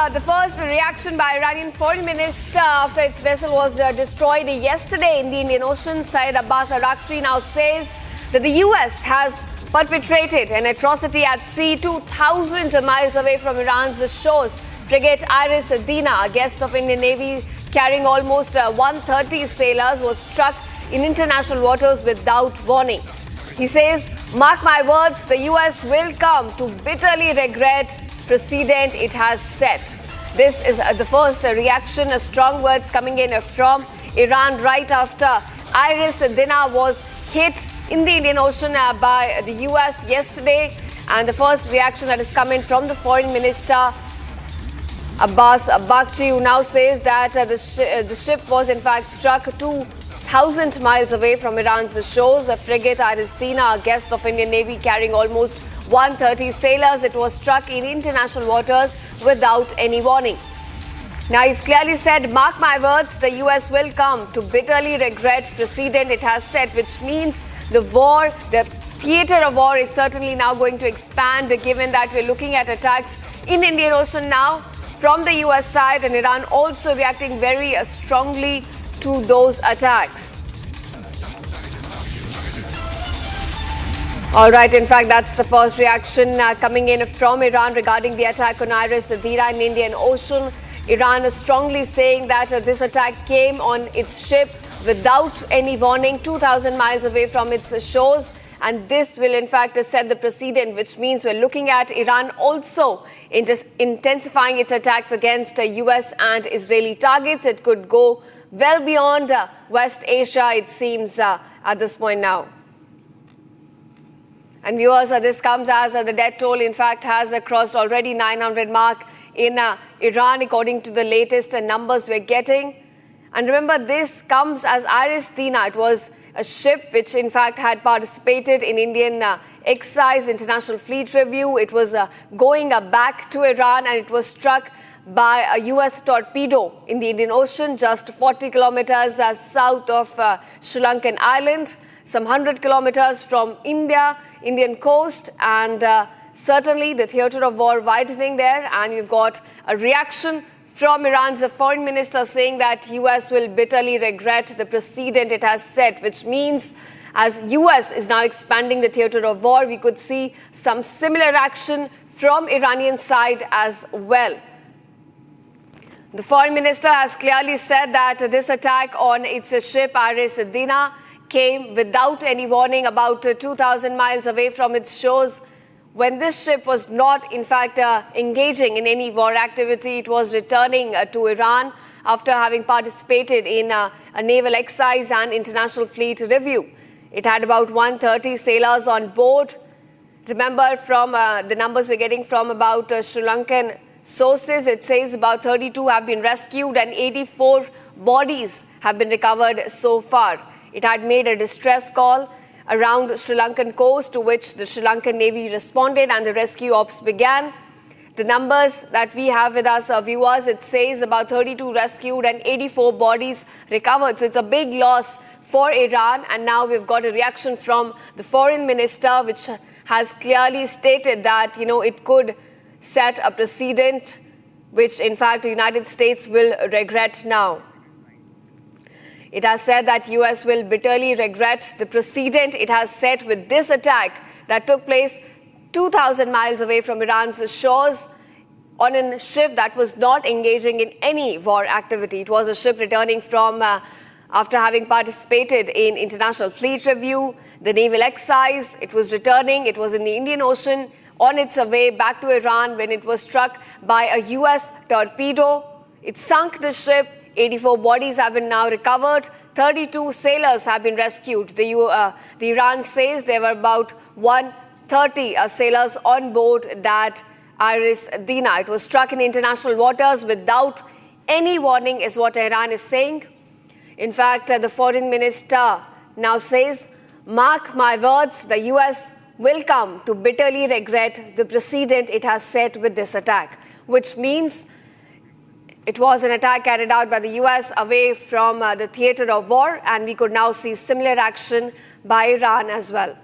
the first reaction by Iranian foreign minister after its vessel was destroyed yesterday in the Indian Ocean. Seyed Abbas Araghchi now says that the US has perpetrated an atrocity at sea 2,000 miles away from Iran's shores. Frigate Dena, a guest of Indian Navy carrying almost 130 sailors, was struck in international waters without warning. He says, "Mark my words, the US will come to bitterly regret precedent it has set." This is the first reaction, strong words coming in from Iran right after Dena was hit in the Indian Ocean by the US yesterday. And the first reaction that is coming from the foreign minister, Abbas Araghchi, who now says that the ship was in fact struck 2,000 miles away from Iran's shores. A frigate Dena, a guest of Indian Navy carrying almost 130 sailors, it was struck in international waters without any warning. Now he's clearly said, "Mark my words, the US will come to bitterly regret precedent it has set," which means the war, the theater of war is certainly now going to expand, given that we're looking at attacks in the Indian Ocean now from the US side, and Iran also reacting very strongly to those attacks. All right, in fact, that's the first reaction coming in from Iran regarding the attack on Dena in the Indian Ocean. Iran is strongly saying that this attack came on its ship without any warning, 2,000 miles away from its shores. And this will, in fact, set the precedent, which means we're looking at Iran also intensifying its attacks against US and Israeli targets. It could go well beyond West Asia, it seems, at this point now. And viewers, this comes as the death toll, in fact, has crossed already 900 mark in Iran, according to the latest numbers we're getting. And remember, this comes as Dena. It was a ship which, in fact, had participated in Indian Excise International Fleet Review. It was going back to Iran, and it was struck by a US torpedo in the Indian Ocean, just 40 kilometers south of Sri Lankan island, some 100 kilometers from Indian coast, and certainly the theater of war widening there. And you've got a reaction from Iran's foreign minister saying that US will bitterly regret the precedent it has set, which means as US is now expanding the theater of war, we could see some similar action from Iranian side as well. The foreign minister has clearly said that this attack on its ship Dena came without any warning, about 2,000 miles away from its shores, when this ship was not, in fact, engaging in any war activity. It was returning to Iran after having participated in a naval exercise and international fleet review. It had about 130 sailors on board. Remember, from the numbers we're getting from about Sri Lankan sources, it says about 32 have been rescued and 84 bodies have been recovered so far. It had made a distress call around Sri Lankan coast, to which the Sri Lankan Navy responded and the rescue ops began. The numbers that we have with us, viewers, it says about 32 rescued and 84 bodies recovered. So it's a big loss for Iran. And now we've got a reaction from the foreign minister, which has clearly stated that, it could set a precedent, which in fact the United States will regret now. It has said that US will bitterly regret the precedent it has set with this attack that took place 2,000 miles away from Iran's shores on a ship that was not engaging in any war activity. It was a ship returning from after having participated in International Fleet Review, the naval exercise. It was returning. It was in the Indian Ocean on its way back to Iran when it was struck by a US torpedo. It sunk the ship. 84 bodies have been now recovered. 32 sailors have been rescued. The Iran says there were about 130 sailors on board that Dena. It was struck in international waters without any warning, is what Iran is saying. In fact, the foreign minister now says, "Mark my words, the US will come to bitterly regret the precedent it has set with this attack," which means it was an attack carried out by the US away from the theater of war, and we could now see similar action by Iran as well.